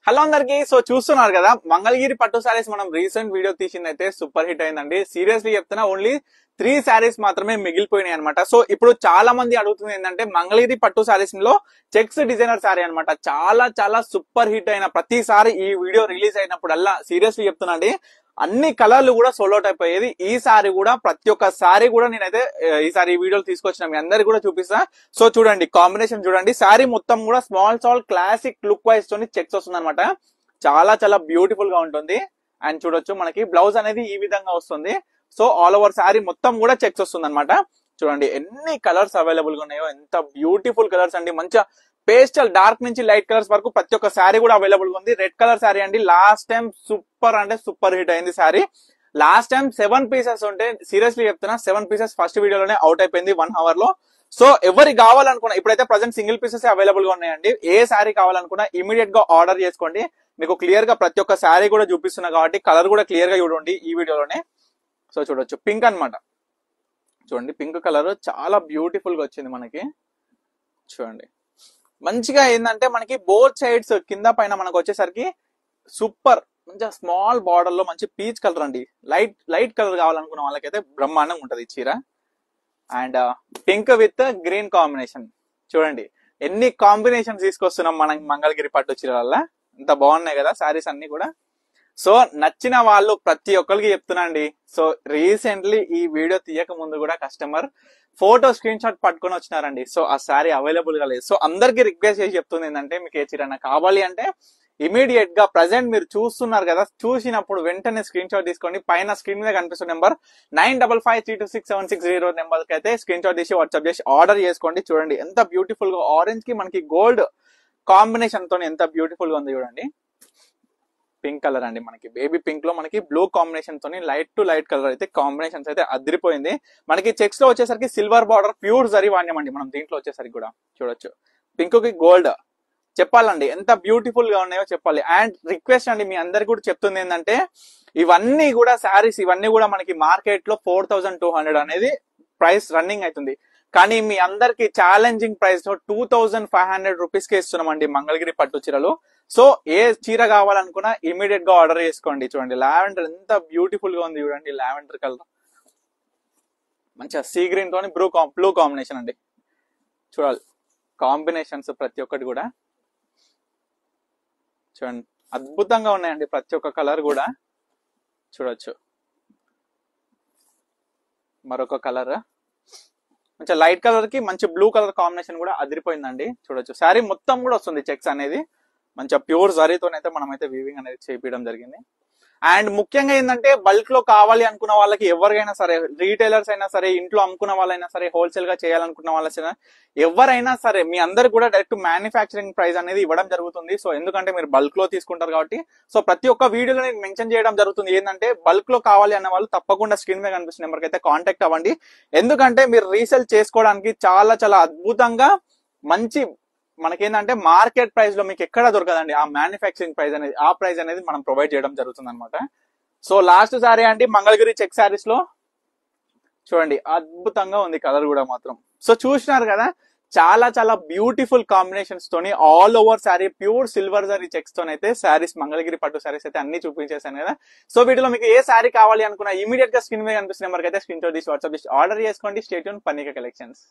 Hello అందరికి. So చూస్తున్నారు కదా, మంగళగిరి పట్టు సారీస్ మనం రీసెంట్ వీడియో తీసిందైతే సూపర్ హిట్ అయిందండి. సీరియస్లీ చెప్తున్నా, ఓన్లీ 3 సారీస్ మాత్రమే మిగిలిపోయినాయి అనమాట. సో ఇప్పుడు చాలా మంది అడుగుతుంది ఏంటంటే, మంగళగిరి పట్టు సారీస్ లో చెక్స్ డిజైనర్ సారీ అనమాట. చాలా చాలా సూపర్ హిట్ అయిన ప్రతిసారి ఈ వీడియో రిలీజ్ అయినప్పుడల్లా సీరియస్లీ చెప్తున్నా అండి, అన్ని కలర్లు కూడా సోల్డ్ అవుట్ అయిపోయేది. ఈసారి కూడా ప్రతి ఒక్క సారీ కూడా నేనైతే ఈసారి ఈ వీడియోలు తీసుకొచ్చిన మీ అందరికి కూడా చూపిస్తా. సో చూడండి, కాంబినేషన్ చూడండి. సారీ మొత్తం కూడా స్మాల్ క్లాసిక్ లుక్ వైజ్ తోని చెక్స్ వస్తుంది అనమాట. చాలా చాలా బ్యూటిఫుల్ గా ఉంటుంది. అండ్ చూడొచ్చు, మనకి బ్లౌజ్ అనేది ఈ విధంగా వస్తుంది. సో ఆల్ ఓవర్ సారీ మొత్తం కూడా చెక్స్ వస్తుంది అనమాట. చూడండి ఎన్ని కలర్స్ అవైలబుల్ గా ఉన్నాయో, ఎంత బ్యూటిఫుల్ కలర్స్ అండి. మంచిగా పేస్టల్ డార్క్ నుంచి లైట్ కలర్స్ వరకు ప్రతి ఒక్క శారీ కూడా అవైలబుల్ గా ఉంది. రెడ్ కలర్ శారీ అండి, లాస్ట్ టైం సూపర్ అంటే సూపర్ హిట్ అయింది శారీ. లాస్ట్ టైం 7 పీసెస్ ఉంటే, సీరియస్లీ చెప్తున్నా 7 పీసెస్ ఫస్ట్ వీడియోలోనే అవుట్ అయిపోయింది 1 hour లో. సో ఎవరికి కావాలనుకున్నా, ఇప్పుడైతే ప్రజెంట్ సింగిల్ పీసెస్ అవైలబుల్ గా ఉన్నాయండి. ఏ శారీ కావాలనుకున్నా ఇమీడియట్ గా ఆర్డర్ చేసుకోండి. మీకు క్లియర్ గా ప్రతి ఒక్క శారీ కూడా చూపిస్తున్నా కాబట్టి కలర్ కూడా క్లియర్ గా చూడండి ఈ వీడియోలోనే. సో చూడొచ్చు, పింక్ అన్నమాట. చూడండి, పింక్ కలర్ చాలా బ్యూటిఫుల్ గా వచ్చింది మనకి. చూడండి, మంచిగా ఏంటంటే మనకి బోత్ సైడ్స్ కింద పైన మనకు వచ్చేసరికి సూపర్ మంచిగా స్మాల్ బార్డర్ లో మంచి పీచ్ కలర్ అండి. లైట్ కలర్ కావాలనుకున్న వాళ్ళకైతే బ్రహ్మాండంగా ఉంటది ఈ చీర. And pink with green combination. చూడండి ఎన్ని కాంబినేషన్స్ తీసుకొస్తున్నాం మనం మంగళగిరి పట్టు చీరల. ఇంత బాగున్నాయి కదా శారీస్ అన్ని కూడా. సో నచ్చిన వాళ్ళు ప్రతి ఒక్కరికి చెప్తున్నా అండి. సో రీసెంట్లీ ఈ వీడియో తీయక ముందు కూడా కస్టమర్ ఫోటో స్క్రీన్ షాట్ పట్టుకొని వచ్చినారండి. సో ఆ శారీ అవైలబుల్ గా లేదు. సో అందరికి రిక్వెస్ట్ చేసి చెప్తుంది ఏంటంటే, మీకు ఏ చీర కావాలి అంటే ఇమీడియట్ గా ప్రజెంట్ మీరు చూస్తున్నారు కదా, చూసినప్పుడు వెంటనే స్క్రీన్ షాట్ తీసుకోండి. పైన స్క్రీన్ మీద కనిపిస్తున్న నెంబర్ 9553267660 నెంబర్ కి అయితే స్క్రీన్ షాట్ తీసి వాట్సాప్ చేసి ఆర్డర్ చేసుకోండి. చూడండి ఎంత బ్యూటిఫుల్ గా ఆరెంజ్ కి మనకి గోల్డ్ కాంబినేషన్ తో ఎంత బ్యూటిఫుల్ గా ఉంది చూడండి. పింక్ కలర్ అండి, మనకి బేబీ పింక్ లో మనకి బ్లూ కాంబినేషన్ తోని లైట్ టు లైట్ కలర్ అయితే కాంబినేషన్స్ అయితే అదిరిపోయింది. మనకి చెక్స్ లో వచ్చేసరికి సిల్వర్ బార్డర్ ప్యూర్ జరీ వాడినామండి మనం దీంట్లో వచ్చేసరికి కూడా. చూడొచ్చు పింక్ కి గోల్డ్. చెప్పాలండి ఎంత బ్యూటిఫుల్ గా ఉన్నాయో చెప్పాలి. అండ్ రిక్వెస్ట్ అండి, మీ అందరికి కూడా చెప్తుంది ఏంటంటే, ఇవన్నీ కూడా శారీస్ ఇవన్నీ కూడా మనకి మార్కెట్ లో 4200 అనేది ప్రైస్ రన్నింగ్ అవుతుంది. కానీ మీ అందరికి ఛాలెంజింగ్ ప్రైస్ లో 2500 రూపీస్ కి ఇస్తున్నామండి మంగళగిరి పట్టు చీరలు. సో ఏ చీర కావాలనుకున్నా ఇమీడియట్ గా ఆర్డర్ చేసుకోండి. చూడండి లావెండర్ ఎంత బ్యూటిఫుల్ గా ఉంది చూడండి. లావెండర్ కలర్ మంచిగా సీ గ్రీన్ తోని బ్లూ కాంబినేషన్ అండి. చూడాలి కాంబినేషన్స్ ప్రతి ఒక్కటి కూడా చూడండి అద్భుతంగా ఉన్నాయండి. ప్రతి ఒక్క కలర్ కూడా చూడొచ్చు. మరొక కలర్ మంచి లైట్ కలర్ కి మంచి బ్లూ కలర్ కాంబినేషన్ కూడా అదిరిపోయిందండి. చూడొచ్చు శారీ మొత్తం కూడా వస్తుంది చెక్స్ అనేది. మంచిగా ప్యూర్ జరీతోనైతే మనమైతే వీవింగ్ అనేది చేపించడం జరిగింది. అండ్ ముఖ్యంగా ఏంటంటే, బల్క్ లో కావాలి అనుకున్న వాళ్ళకి ఎవరికైనా సరే, రీటైలర్స్ అయినా సరే, ఇంట్లో అమ్ముకున్న వాళ్ళైనా సరే, హోల్సేల్ గా చేయాలనుకున్న వాళ్ళైనా ఎవరైనా సరే, మీ అందరు కూడా డైరెక్ట్ మ్యానుఫ్యాక్చరింగ్ ప్రైస్ అనేది ఇవ్వడం జరుగుతుంది. సో ఎందుకంటే మీరు బల్క్ లో తీసుకుంటారు కాబట్టి. సో ప్రతి ఒక్క వీడియోలో నేను మెన్షన్ చేయడం జరుగుతుంది ఏంటంటే, బల్క్ లో కావాలి అన్న వాళ్ళు తప్పకుండా స్క్రీన్ మీద కనిపిస్తున్న నెంబర్కి అయితే కాంటాక్ట్ అవ్వండి. ఎందుకంటే మీరు రీసేల్ చేసుకోవడానికి చాలా చాలా అద్భుతంగా మంచి మనకేంటంటే మార్కెట్ ప్రైస్ లో మీకు ఎక్కడ దొరకదండి ఆ మ్యానుఫ్యాక్చరింగ్ ప్రైస్ అనేది. ఆ ప్రైస్ అనేది మనం ప్రొవైడ్ చేయడం జరుగుతుంది అనమాట. సో లాస్ట్ సారీ అండి మంగళగిరి చెక్ సారీస్ లో చూడండి అద్భుతంగా ఉంది కలర్ కూడా మాత్రం. సో చూసినారు కదా, చాలా చాలా బ్యూటిఫుల్ కాంబినేషన్స్ తోని all over sorry pure silver zari checks తోనైతే సారీస్ మంగళగిరి పట్టు సారీస్ అయితే అన్ని చూపించేసాను కదా. సో వీటిలో మీకు ఏ సారీ కావాలి అనుకున్నా ఇమీడియట్ గా స్క్రీన్ మీద కనిపిస్తున్న నెంబర్కి అయితే స్క్రీన్ షాట్ తీసి వాట్సాప్ చేసి ఆర్డర్ చేసుకోండి. స్టే ట్యూన్ పన్నీక కలెక్షన్స్.